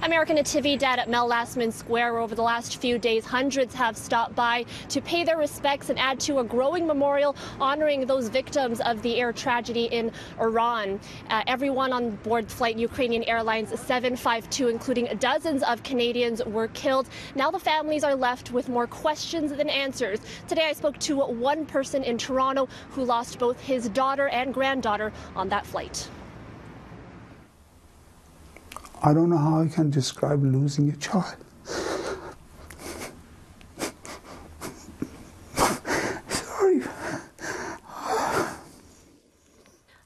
American Natividad at Mel Lastman Square. Over the last few days, hundreds have stopped by to pay their respects and add to a growing memorial honoring those victims of the air tragedy in Iran. Everyone on board flight Ukrainian Airlines 752, including dozens of Canadians, were killed. Now the families are left with more questions than answers. Today I spoke to one person in Toronto who lost both his daughter and granddaughter on that flight. I don't know how I can describe losing a child. Sorry.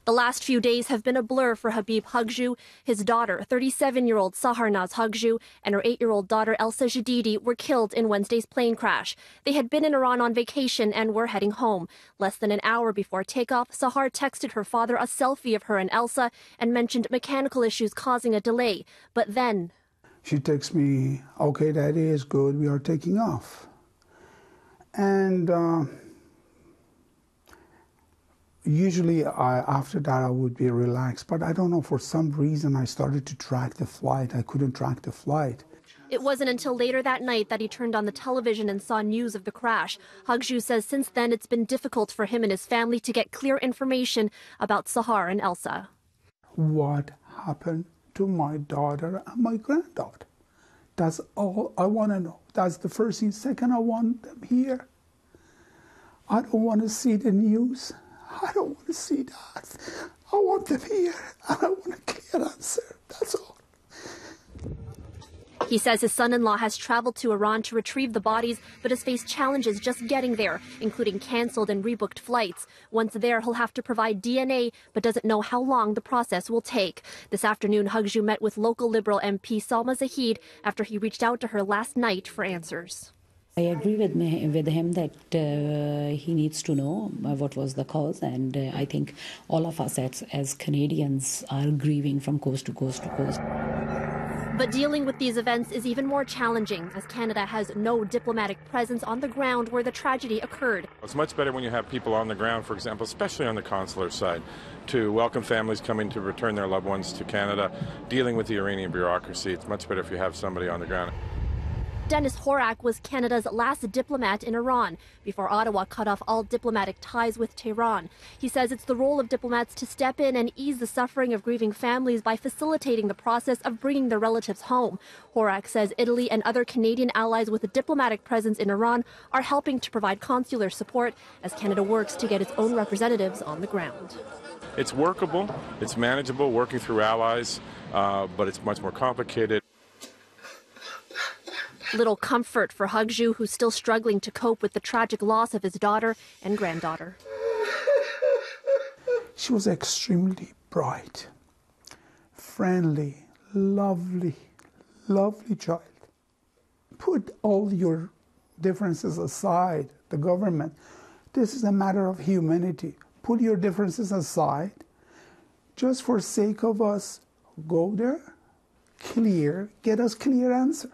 The last few days have been a blur for Habib Hugju. His daughter, 37-year-old Saharnaz Hugju, and her 8-year-old daughter Elsa Jadidi were killed in Wednesday's plane crash. They had been in Iran on vacation and were heading home. Less than an hour before takeoff, Sahar texted her father a selfie of her and Elsa and mentioned mechanical issues causing a delay. But then she texts me, "Okay, Daddy, is good. We are taking off." And usually after that I would be relaxed, but I don't know, for some reason I started to track the flight. I couldn't track the flight. It wasn't until later that night that he turned on the television and saw news of the crash. Hugju says since then it's been difficult for him and his family to get clear information about Sahar and Elsa. What happened to my daughter and my granddaughter? That's all I want to know. That's the first thing. Second, I want them here. I don't want to see the news. I don't want to see that. I want them here, and I want a clear answer. That's all. He says his son-in-law has traveled to Iran to retrieve the bodies, but has faced challenges just getting there, including canceled and rebooked flights. Once there, he'll have to provide DNA, but doesn't know how long the process will take. This afternoon, Hugju met with local Liberal MP Salma Zahid after he reached out to her last night for answers. I agree with him that he needs to know what was the cause, and I think all of us as Canadians are grieving from coast to coast to coast. But dealing with these events is even more challenging, as Canada has no diplomatic presence on the ground where the tragedy occurred. It's much better when you have people on the ground, for example, especially on the consular side, to welcome families coming to return their loved ones to Canada. Dealing with the Iranian bureaucracy, it's much better if you have somebody on the ground. Dennis Horak was Canada's last diplomat in Iran before Ottawa cut off all diplomatic ties with Tehran. He says it's the role of diplomats to step in and ease the suffering of grieving families by facilitating the process of bringing their relatives home. Horak says Italy and other Canadian allies with a diplomatic presence in Iran are helping to provide consular support as Canada works to get its own representatives on the ground. It's workable, it's manageable, working through allies, but it's much more complicated. Little comfort for Hugju, who's still struggling to cope with the tragic loss of his daughter and granddaughter. She was extremely bright, friendly, lovely child. Put all your differences aside, the government. This is a matter of humanity. Put your differences aside. Just for sake of us, go there, get us clear answer.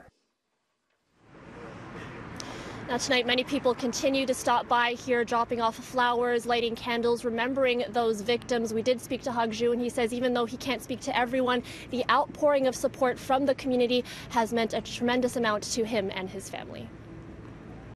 Now tonight, many people continue to stop by here, dropping off flowers, lighting candles, remembering those victims. We did speak to Hugju, and he says even though he can't speak to everyone, the outpouring of support from the community has meant a tremendous amount to him and his family.